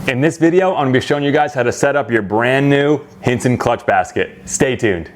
In this video, I'm going to be showing you guys how to set up your brand new Hinson clutch basket. Stay tuned.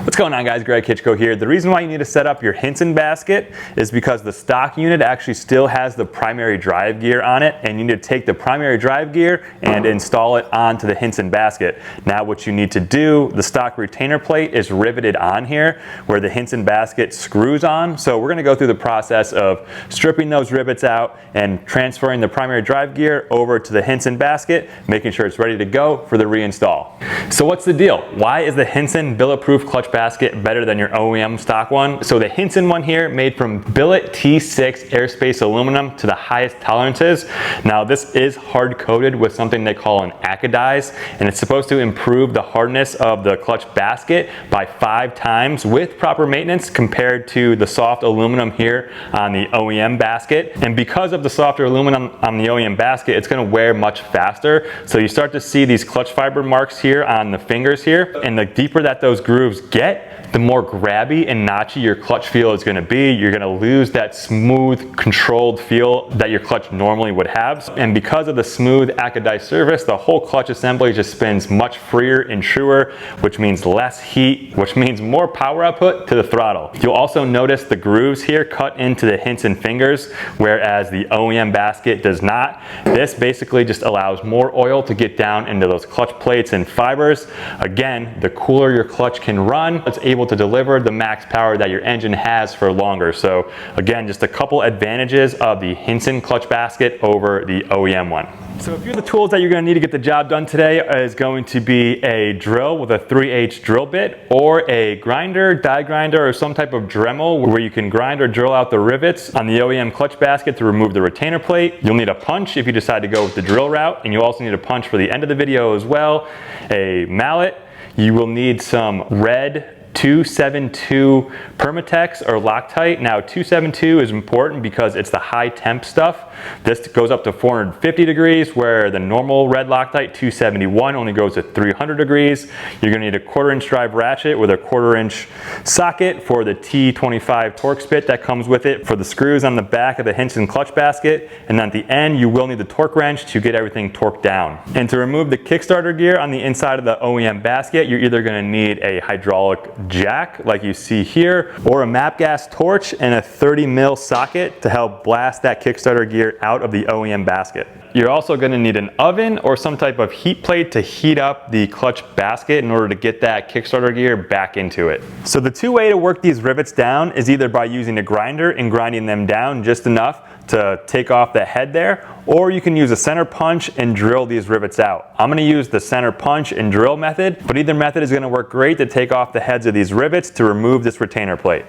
What's going on, guys? Greg Hitchko here. The reason why you need to set up your Hinson basket is because the stock unit actually still has the primary drive gear on it, and you need to take the primary drive gear and install it onto the Hinson basket. Now what you need to do, the stock retainer plate is riveted on here where the Hinson basket screws on. So we're going to go through the process of stripping those rivets out and transferring the primary drive gear over to the Hinson basket, making sure it's ready to go for the reinstall. So what's the deal? Why is the Hinson billet-proof clutch basket better than your OEM stock one? So the Hinson one here, made from billet T6 airspace aluminum to the highest tolerances. Now this is hard coated with something they call an acadize, and it's supposed to improve the hardness of the clutch basket by 5 times with proper maintenance compared to the soft aluminum here on the OEM basket. And because of the softer aluminum on the OEM basket, it's going to wear much faster. So you start to see these clutch fiber marks here on the fingers here, and the deeper that those grooves get, the more grabby and notchy your clutch feel is going to be. You're going to lose that smooth, controlled feel that your clutch normally would have. And because of the smooth acadized surface, the whole clutch assembly just spins much freer and truer, which means less heat, which means more power output to the throttle. You'll also notice the grooves here cut into the Hinson fingers, whereas the OEM basket does not. This basically just allows more oil to get down into those clutch plates and fibers. Again, the cooler your clutch can run, it's able to deliver the max power that your engine has for longer. So again, just a couple advantages of the Hinson clutch basket over the OEM one. So a few of the tools that you're going to need to get the job done today is going to be a drill with a 3/8 drill bit, or a grinder, die grinder, or some type of Dremel where you can grind or drill out the rivets on the OEM clutch basket to remove the retainer plate. You'll need a punch if you decide to go with the drill route, and you also need a punch for the end of the video as well, a mallet. You will need some red 272 Permatex or Loctite. Now 272 is important because it's the high temp stuff. This goes up to 450 degrees, where the normal red Loctite 271 only goes to 300 degrees. You're going to need a 1/4 inch drive ratchet with a 1/4 inch socket for the T25 Torx bit that comes with it for the screws on the back of the Hinson clutch basket. And then at the end, you will need the torque wrench to get everything torqued down. And to remove the Kickstarter gear on the inside of the OEM basket, you're either going to need a hydraulic jack like you see here, or a MAP gas torch and a 30 mil socket to help blast that Kickstarter gear out of the OEM basket. You're also going to need an oven or some type of heat plate to heat up the clutch basket in order to get that Kickstarter gear back into it. So the two-way to work these rivets down is either by using a grinder and grinding them down just enough to take off the head there, or you can use a center punch and drill these rivets out. I'm going to use the center punch and drill method, but either method is going to work great to take off the heads of these rivets to remove this retainer plate.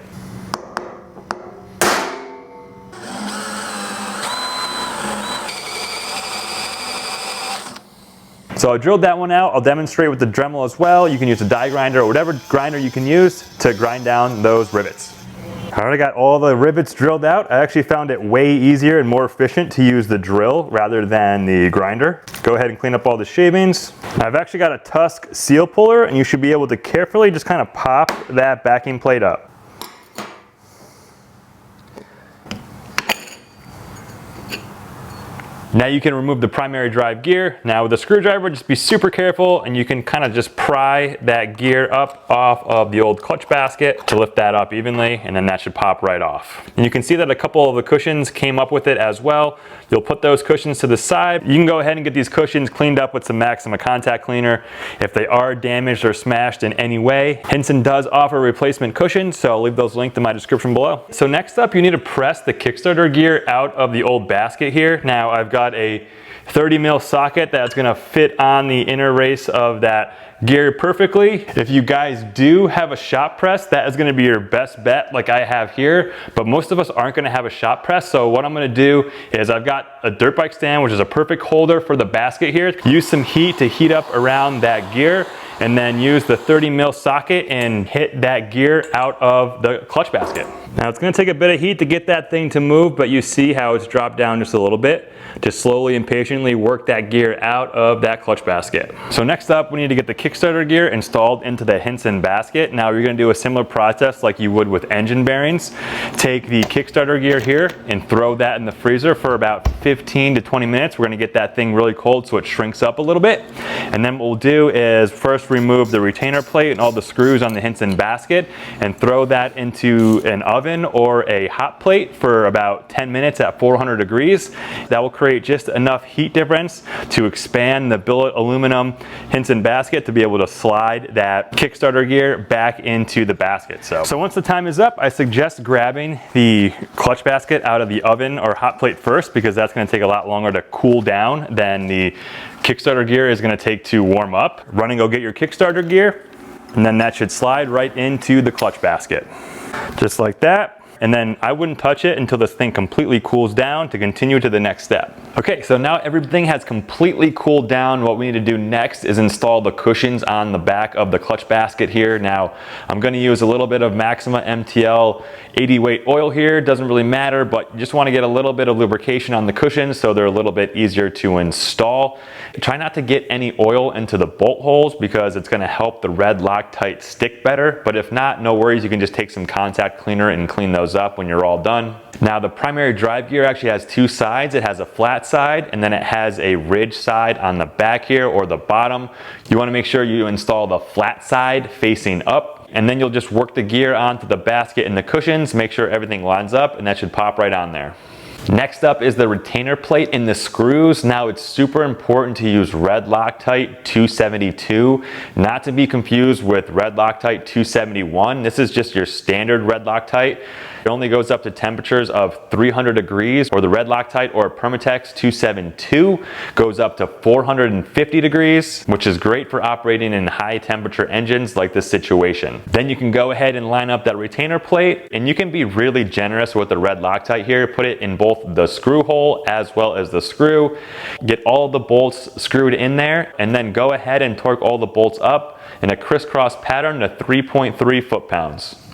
So I drilled that one out. I'll demonstrate with the Dremel as well. You can use a die grinder or whatever grinder you can use to grind down those rivets. I already got all the rivets drilled out. I actually found it way easier and more efficient to use the drill rather than the grinder. Go ahead and clean up all the shavings. I've actually got a Tusk seal puller, and you should be able to carefully just kind of pop that backing plate up. Now you can remove the primary drive gear. Now with a screwdriver, just be super careful, and you can kind of just pry that gear up off of the old clutch basket to lift that up evenly, and then that should pop right off. And you can see that a couple of the cushions came up with it as well. You'll put those cushions to the side. You can go ahead and get these cushions cleaned up with some Maxima contact cleaner if they are damaged or smashed in any way. Hinson does offer replacement cushions, so I'll leave those linked in my description below. So next up, you need to press the Kickstarter gear out of the old basket here. Now I've got a 30 mil socket that's going to fit on the inner race of that gear perfectly. If you guys do have a shop press, that is going to be your best bet, like I have here, but most of us aren't going to have a shop press. So what I'm going to do is, I've got a dirt bike stand, which is a perfect holder for the basket here. Use some heat to heat up around that gear, and then use the 30 mil socket and hit that gear out of the clutch basket. Now it's going to take a bit of heat to get that thing to move, but you see how it's dropped down just a little bit. Just slowly and patiently work that gear out of that clutch basket. So next up, we need to get the Kickstarter gear installed into the Hinson basket. Now you're going to do a similar process like you would with engine bearings. Take the Kickstarter gear here and throw that in the freezer for about 15 to 20 minutes. We're going to get that thing really cold so it shrinks up a little bit. And then what we'll do is first remove the retainer plate and all the screws on the Hinson basket and throw that into an oven or a hot plate for about 10 minutes at 400 degrees. That will create just enough heat difference to expand the billet aluminum Hinson basket to be able to slide that Kickstarter gear back into the basket. So once the time is up, I suggest grabbing the clutch basket out of the oven or hot plate first, because that's going to take a lot longer to cool down than the Kickstarter gear is going to take to warm up. Run and go get your Kickstarter gear, and then that should slide right into the clutch basket. Just like that. And then I wouldn't touch it until this thing completely cools down to continue to the next step. Okay, so now everything has completely cooled down. What we need to do next is install the cushions on the back of the clutch basket here. Now, I'm gonna use a little bit of Maxima MTL 80 weight oil here. Doesn't really matter, but you just wanna get a little bit of lubrication on the cushions so they're a little bit easier to install. Try not to get any oil into the bolt holes because it's gonna help the red Loctite stick better. But if not, no worries, you can just take some contact cleaner and clean those up when you're all done. Now the primary drive gear actually has two sides. It has a flat side and then it has a ridge side on the back here or the bottom. You want to make sure you install the flat side facing up, and then you'll just work the gear onto the basket and the cushions, make sure everything lines up, and that should pop right on there. Next up is the retainer plate and the screws. Now it's super important to use red Loctite 272, not to be confused with red Loctite 271. This is just your standard red Loctite. It only goes up to temperatures of 300 degrees, or the red Loctite or Permatex 272 goes up to 450 degrees, which is great for operating in high temperature engines like this situation. Then you can go ahead and line up that retainer plate, and you can be really generous with the red Loctite here. Put it in both the screw hole as well as the screw. Get all the bolts screwed in there, and then go ahead and torque all the bolts up in a crisscross pattern to 3.3 foot-pounds.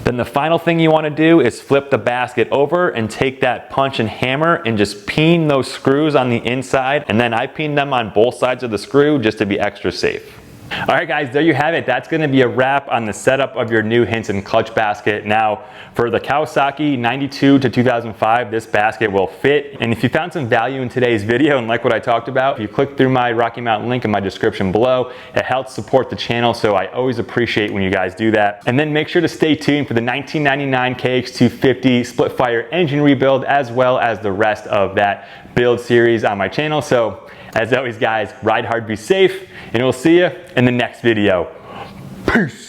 Then the final thing you want to do is flip the basket over and take that punch and hammer and just peen those screws on the inside, and then I peen them on both sides of the screw just to be extra safe. All right guys, there you have it. That's going to be a wrap on the setup of your new Hinson clutch basket. Now for the Kawasaki 92 to 2005, this basket will fit. And if you found some value in today's video and like what I talked about, if you click through my Rocky Mountain link in my description below, it helps support the channel, so I always appreciate when you guys do that. And then make sure to stay tuned for the 1999 KX250 split fire engine rebuild, as well as the rest of that build series on my channel. So as always guys, ride hard, be safe, and we'll see you in the next video. Peace.